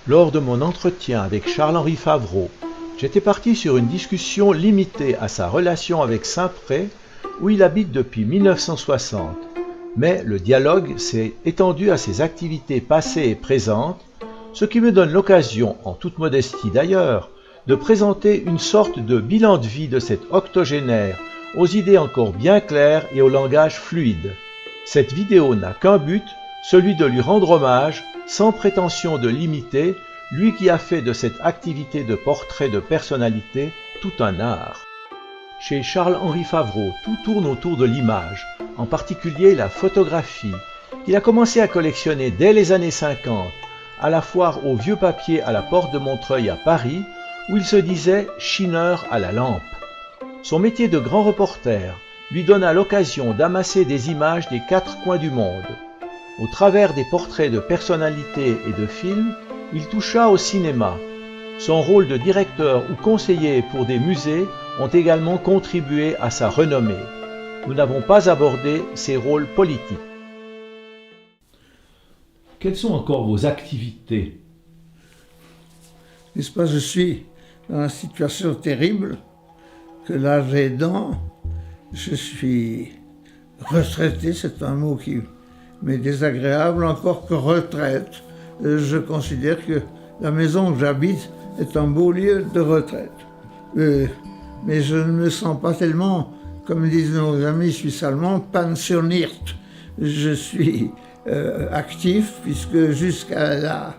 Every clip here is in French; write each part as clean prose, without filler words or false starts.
Lors de mon entretien avec Charles-Henri Favreau, j'étais parti sur une discussion limitée à sa relation avec Saint-Pré, où il habite depuis 1960. Mais le dialogue s'est étendu à ses activités passées et présentes, ce qui me donne l'occasion, en toute modestie d'ailleurs, de présenter une sorte de bilan de vie de cet octogénaire, aux idées encore bien claires et au langage fluide. Cette vidéo n'a qu'un but, celui de lui rendre hommage, sans prétention de l'imiter, lui qui a fait de cette activité de portrait de personnalité tout un art. Chez Charles-Henri Favreau, tout tourne autour de l'image, en particulier la photographie, qu'il a commencé à collectionner dès les années 50, à la foire au vieux papier à la porte de Montreuil à Paris, où il se disait chineur à la lampe. Son métier de grand reporter lui donna l'occasion d'amasser des images des quatre coins du monde. Au travers des portraits de personnalités et de films, il toucha au cinéma. Son rôle de directeur ou conseiller pour des musées ont également contribué à sa renommée. Nous n'avons pas abordé ses rôles politiques. Quelles sont encore vos activités? N'est-ce pas, je suis dans une situation terrible, que l'âge aidant, je suis retraité, c'est un mot qui m'est désagréable, encore que retraite. Je considère que la maison que j'habite est un beau lieu de retraite. Mais je ne me sens pas tellement, comme disent nos amis suisses allemands, pensionniert. Je suis actif, puisque jusqu'à la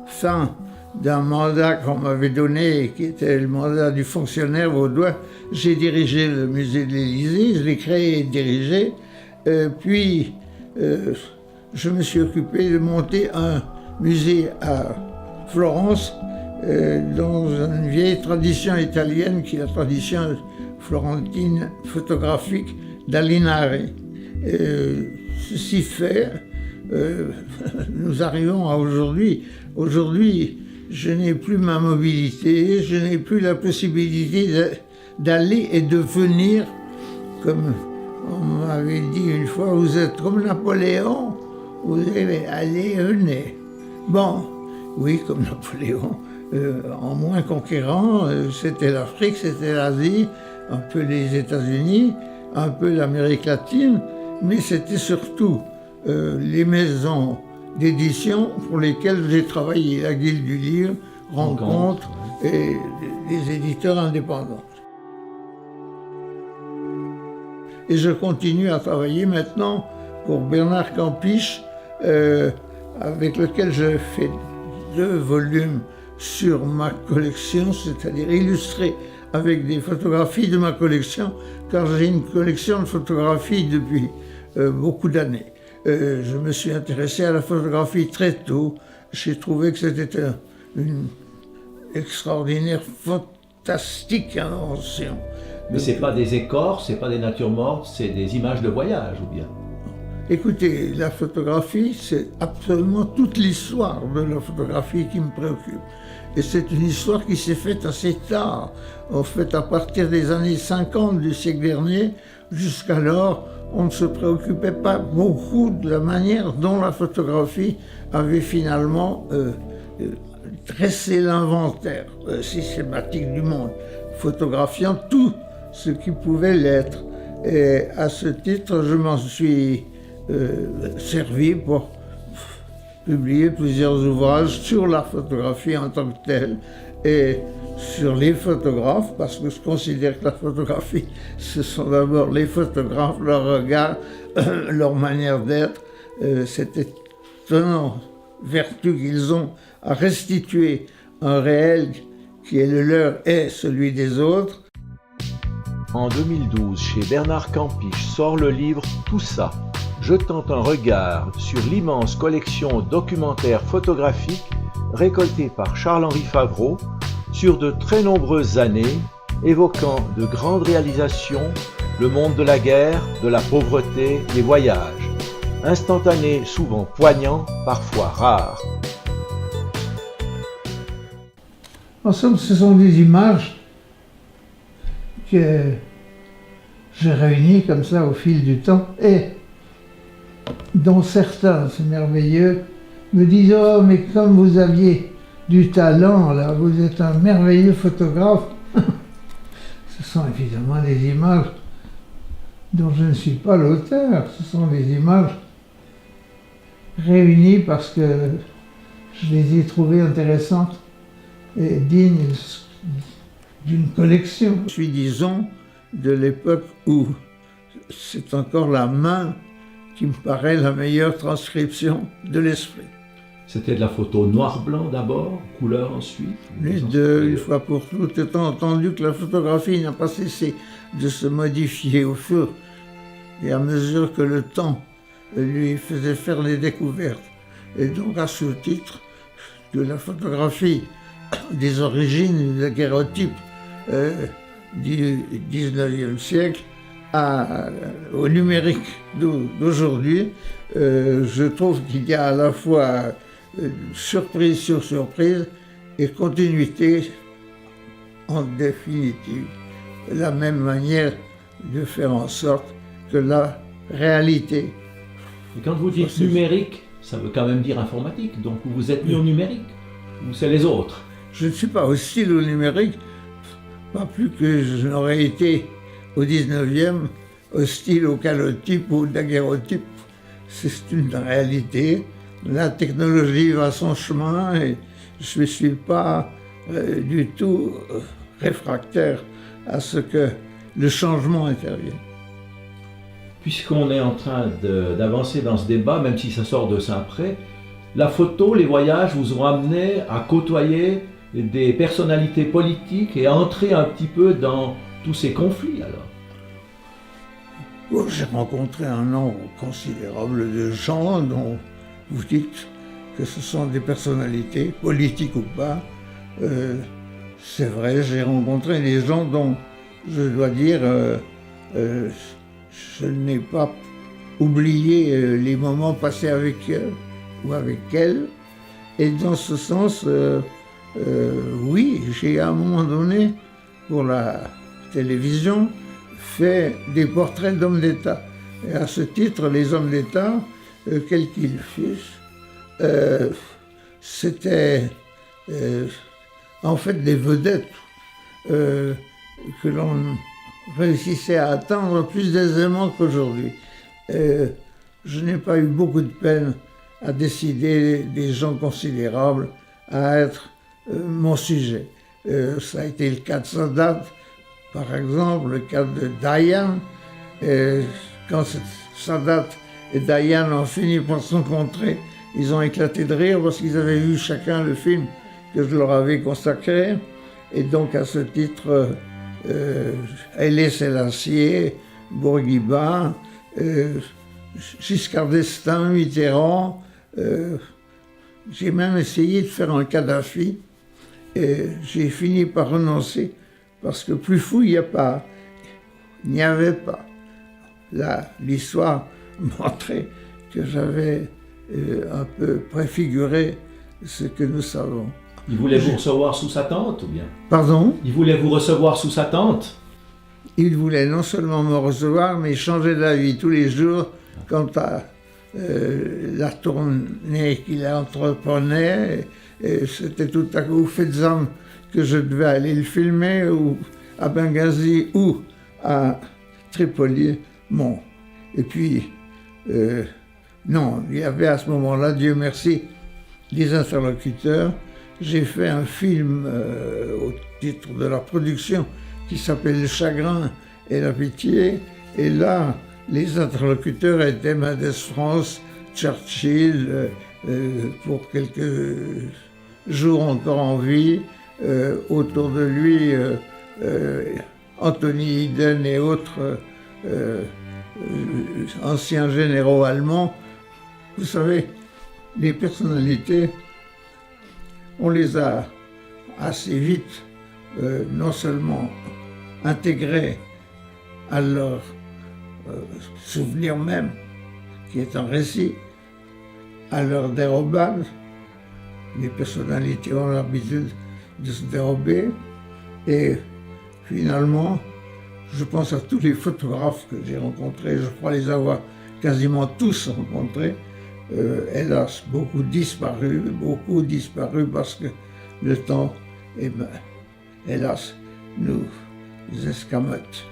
fin d'un mandat qu'on m'avait donné, qui était le mandat du fonctionnaire vaudois, j'ai dirigé le musée de l'Élysée, je l'ai créé et dirigé, puis je me suis occupé de monter un musée à Florence, dans une vieille tradition italienne qui est la tradition florentine photographique d'Alinari. Ceci fait, nous arrivons à aujourd'hui. Aujourd'hui, je n'ai plus ma mobilité, je n'ai plus la possibilité d'aller et de venir, comme on m'avait dit une fois, vous êtes comme Napoléon, vous allez aller et venez. Bon, oui, comme Napoléon, en moins conquérant, c'était l'Afrique, c'était l'Asie, un peu les États-Unis, un peu l'Amérique latine, mais c'était surtout les maisons d'édition pour lesquelles j'ai travaillé, la Guilde du Livre, Rencontre et les éditeurs indépendants. Et je continue à travailler maintenant pour Bernard Campiche, avec lequel je fais 2 volumes sur ma collection, c'est-à-dire illustrés avec des photographies de ma collection, car j'ai une collection de photographies depuis beaucoup d'années. Je me suis intéressé à la photographie très tôt. J'ai trouvé que c'était une extraordinaire, fantastique invention. Mais ce n'est pas des écorces, ce n'est pas des natures mortes, c'est des images de voyage, ou bien? Écoutez, la photographie, c'est absolument toute l'histoire de la photographie qui me préoccupe. Et c'est une histoire qui s'est faite assez tard. En fait, à partir des années 50 du siècle dernier, jusqu'alors, on ne se préoccupait pas beaucoup de la manière dont la photographie avait finalement dressé l'inventaire systématique du monde, photographiant tout ce qui pouvait l'être. Et à ce titre, je m'en suis servi pour publier plusieurs ouvrages sur la photographie en tant que telle et sur les photographes, parce que je considère que la photographie, ce sont d'abord les photographes, leur regard, leur manière d'être, cette étonnante vertu qu'ils ont à restituer un réel qui est le leur et celui des autres. En 2012, chez Bernard Campiche sort le livre Tout ça, jetant un regard sur l'immense collection documentaire photographique récoltée par Charles-Henri Favreau sur de très nombreuses années, évoquant de grandes réalisations, le monde de la guerre, de la pauvreté, les voyages. Instantanés, souvent poignants, parfois rares. En somme, ce sont des images que j'ai réunies comme ça au fil du temps et dont certains, c'est merveilleux, me disent « Oh, mais comme vous aviez du talent, là, vous êtes un merveilleux photographe. Ce sont évidemment des images dont je ne suis pas l'auteur, ce sont des images réunies parce que je les ai trouvées intéressantes et dignes d'une collection. Je suis, disons, de l'époque où c'est encore la main qui me paraît la meilleure transcription de l'esprit. C'était de la photo noir-blanc d'abord, couleur ensuite? Les deux, une fois pour toutes, étant entendu que la photographie n'a pas cessé de se modifier au fur et à mesure que le temps lui faisait faire des découvertes. Et donc à ce titre, que la photographie des origines du daguerréotype du 19e siècle au numérique d'aujourd'hui, je trouve qu'il y a à la fois surprise sur surprise et continuité en définitive. La même manière de faire en sorte que la réalité... Et quand vous dites numérique, ça veut quand même dire informatique, donc vous êtes mis au numérique, ou c'est les autres? Je ne suis pas hostile au numérique, pas plus que je n'aurais été au 19e hostile au calotype ou au daguerréotype. C'est une réalité. La technologie va son chemin et je ne suis pas du tout réfractaire à ce que le changement intervienne. Puisqu'on est en train d'avancer dans ce débat, même si ça sort de Saint-Pré, la photo, les voyages vous ont amené à côtoyer des personnalités politiques et à entrer un petit peu dans tous ces conflits alors? Oh, j'ai rencontré un nombre considérable de gens dont vous dites que ce sont des personnalités, politiques ou pas. C'est vrai, j'ai rencontré des gens dont je dois dire je n'ai pas oublié les moments passés avec eux ou avec elles. Et dans ce sens, oui, j'ai à un moment donné, pour la télévision, fait des portraits d'hommes d'État. Et à ce titre, les hommes d'État, quels qu'ils fussent, c'était en fait des vedettes que l'on réussissait à atteindre plus aisément qu'aujourd'hui. Je n'ai pas eu beaucoup de peine à décider des gens considérables à être mon sujet. Ça a été le cas de Sadat, par exemple, le cas de Dayan. Quand Sadat et Dayan ont fini par se rencontrer, ils ont éclaté de rire parce qu'ils avaient vu chacun le film que je leur avais consacré. Et donc, à ce titre, Haïlé Sélassié, Bourguiba, Giscard d'Estaing, Mitterrand. J'ai même essayé de faire un Kadhafi. Et j'ai fini par renoncer parce que plus fou il n'y avait pas. Là, l'histoire montrait que j'avais un peu préfiguré ce que nous savons. Il voulait vous recevoir sous sa tente ou bien? Pardon? Il voulait vous recevoir sous sa tente? Il voulait non seulement me recevoir, mais changer d'avis tous les jours quant à la tournée qu'il entreprenait. Et c'était tout à coup au Fezzan que je devais aller le filmer, ou à Benghazi, ou à Tripoli. Bon. Et puis, non, il y avait à ce moment-là, Dieu merci, des interlocuteurs. J'ai fait un film au titre de la production qui s'appelle Le Chagrin et la Pitié. Et là, les interlocuteurs étaient Mendès France, Churchill, pour quelques jours encore en vie, autour de lui Anthony Eden et autres anciens généraux allemands. Vous savez, les personnalités, on les a assez vite non seulement intégrées à leur souvenir même, qui est un récit, à leur dérobade. Les personnalités ont l'habitude de se dérober. Et finalement, je pense à tous les photographes que j'ai rencontrés, je crois les avoir quasiment tous rencontrés. Hélas, beaucoup disparu parce que le temps, hélas, nous escamote.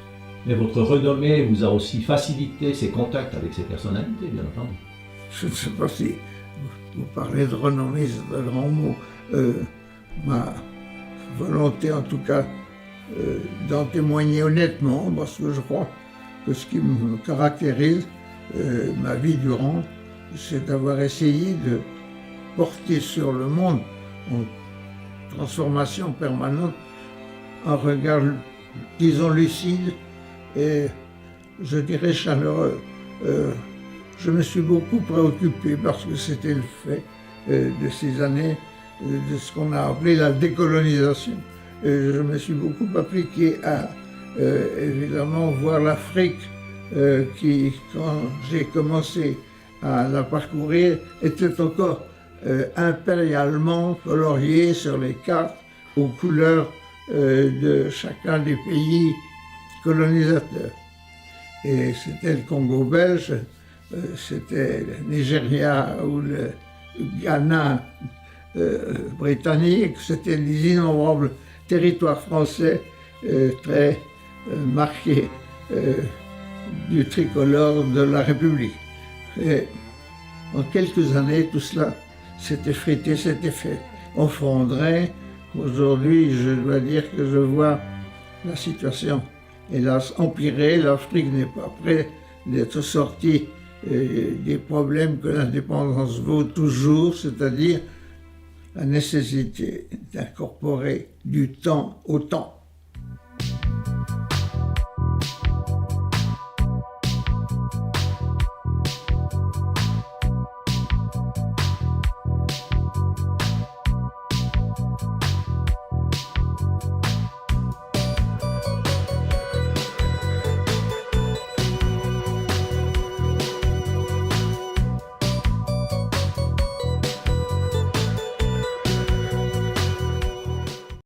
Mais votre renommée vous a aussi facilité ces contacts avec ces personnalités, bien entendu. Je ne sais pas si vous parlez de renommée, c'est un grand mot. Ma volonté, en tout cas, d'en témoigner honnêtement, parce que je crois que ce qui me caractérise ma vie durant, c'est d'avoir essayé de porter sur le monde en transformation permanente un regard, disons, lucide et, je dirais, chaleureux. Je me suis beaucoup préoccupé parce que c'était le fait de ces années de ce qu'on a appelé la décolonisation. Je me suis beaucoup appliqué à, évidemment, voir l'Afrique qui, quand j'ai commencé à la parcourir, était encore impérialement coloriée sur les cartes aux couleurs de chacun des pays colonisateurs. Et c'était le Congo belge, c'était le Nigeria ou le Ghana britannique, c'était les innombrables territoires français très marqués du tricolore de la République. Et en quelques années, tout cela s'est effrité, s'est fait effondrer. Aujourd'hui, je dois dire que je vois la situation, hélas, empirer. L'Afrique n'est pas prête d'être sortie des problèmes que l'indépendance vaut toujours, c'est-à-dire la nécessité d'incorporer du temps au temps.